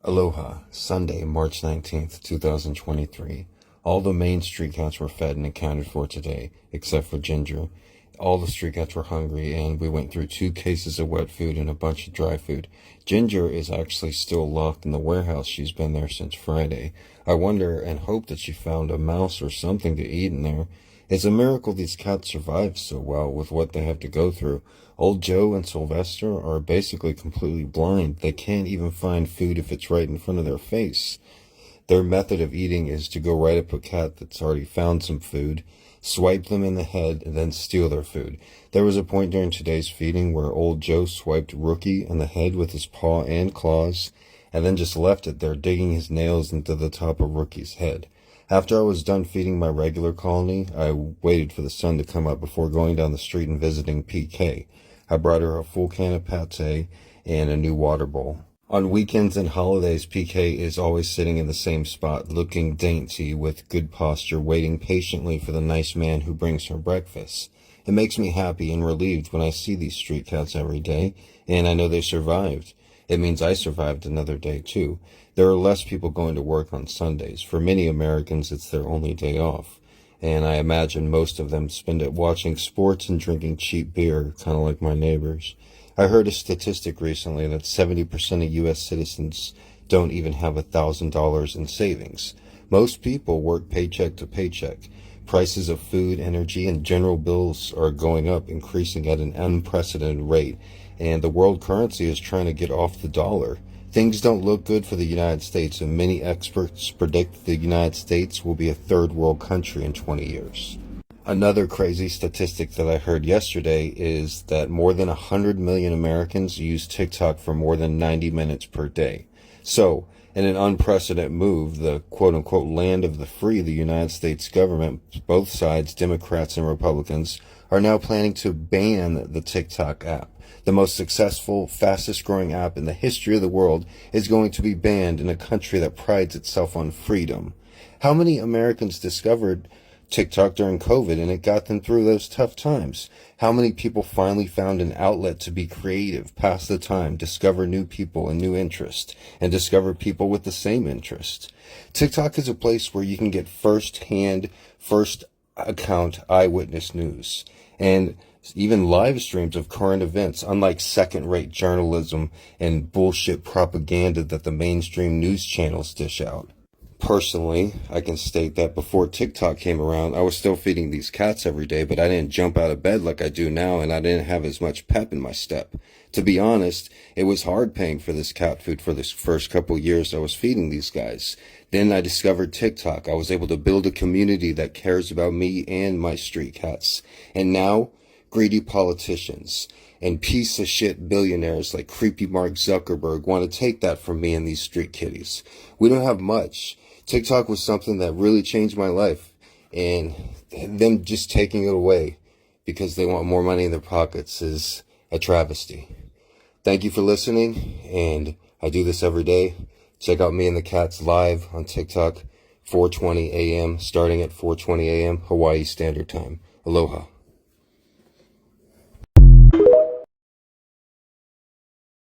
Aloha, Sunday, March 19th, 2023. All the main street cats were fed and accounted for today, except for Ginger. All the street cats were hungry, and we went through 2 cases of wet food and a bunch of dry food. Ginger is actually still locked in the warehouse. She's been there since Friday. I wonder and hope that she found a mouse or something to eat in there. It's a miracle these cats survive so well with what they have to go through. Old Joe and Sylvester are basically completely blind. They can't even find food if it's right in front of their face. Their method of eating is to go right up to a cat that's already found some food, swipe them in the head, and then steal their food. There was a point during today's feeding where old Joe swiped Rookie in the head with his paw and claws, and then just left it there, digging his nails into the top of Rookie's head. After I was done feeding my regular colony, I waited for the sun to come up before going down the street and visiting PK. I brought her a full can of pate and a new water bowl. On weekends and holidays, PK is always sitting in the same spot, looking dainty with good posture, waiting patiently for the nice man who brings her breakfast. It makes me happy and relieved when I see these street cats every day, and I know they survived. It means I survived another day, too. There are less people going to work on Sundays. For many Americans, it's their only day off. And I imagine most of them spend it watching sports and drinking cheap beer, kind of like my neighbors. I heard a statistic recently that 70% of U.S. citizens don't even have $1,000 in savings. Most people work paycheck to paycheck. Prices of food, energy, and general bills are going up, increasing at an unprecedented rate, and the world currency is trying to get off the dollar. Things don't look good for the United States, and many experts predict the United States will be a third world country in 20 years. Another crazy statistic that I heard yesterday is that more than 100 million Americans use TikTok for more than 90 minutes per day. So, in an unprecedented move, the quote-unquote land of the free, the United States government, both sides, Democrats and Republicans, are now planning to ban the TikTok app. The most successful, fastest-growing app in the history of the world is going to be banned in a country that prides itself on freedom. How many Americans discovered TikTok during COVID and it got them through those tough times? How many people finally found an outlet to be creative, pass the time, discover new people and new interests, and discover people with the same interest? TikTok is a place where you can get first account eyewitness news and even live streams of current events, unlike second-rate journalism and bullshit propaganda that the mainstream news channels dish out. Personally, I can state that before TikTok came around, I was still feeding these cats every day, but I didn't jump out of bed like I do now, and I didn't have as much pep in my step. To be honest, it was hard paying for this cat food for this first couple years I was feeding these guys. Then I discovered TikTok. I was able to build a community that cares about me and my street cats. And now, greedy politicians and piece of shit billionaires like creepy Mark Zuckerberg want to take that from me and these street kitties. We don't have much. TikTok was something that really changed my life, and them just taking it away because they want more money in their pockets is a travesty. Thank you for listening, and I do this every day. Check out me and the cats live on TikTok, 4:20 a.m., starting at 4:20 a.m. Hawaii Standard Time. Aloha.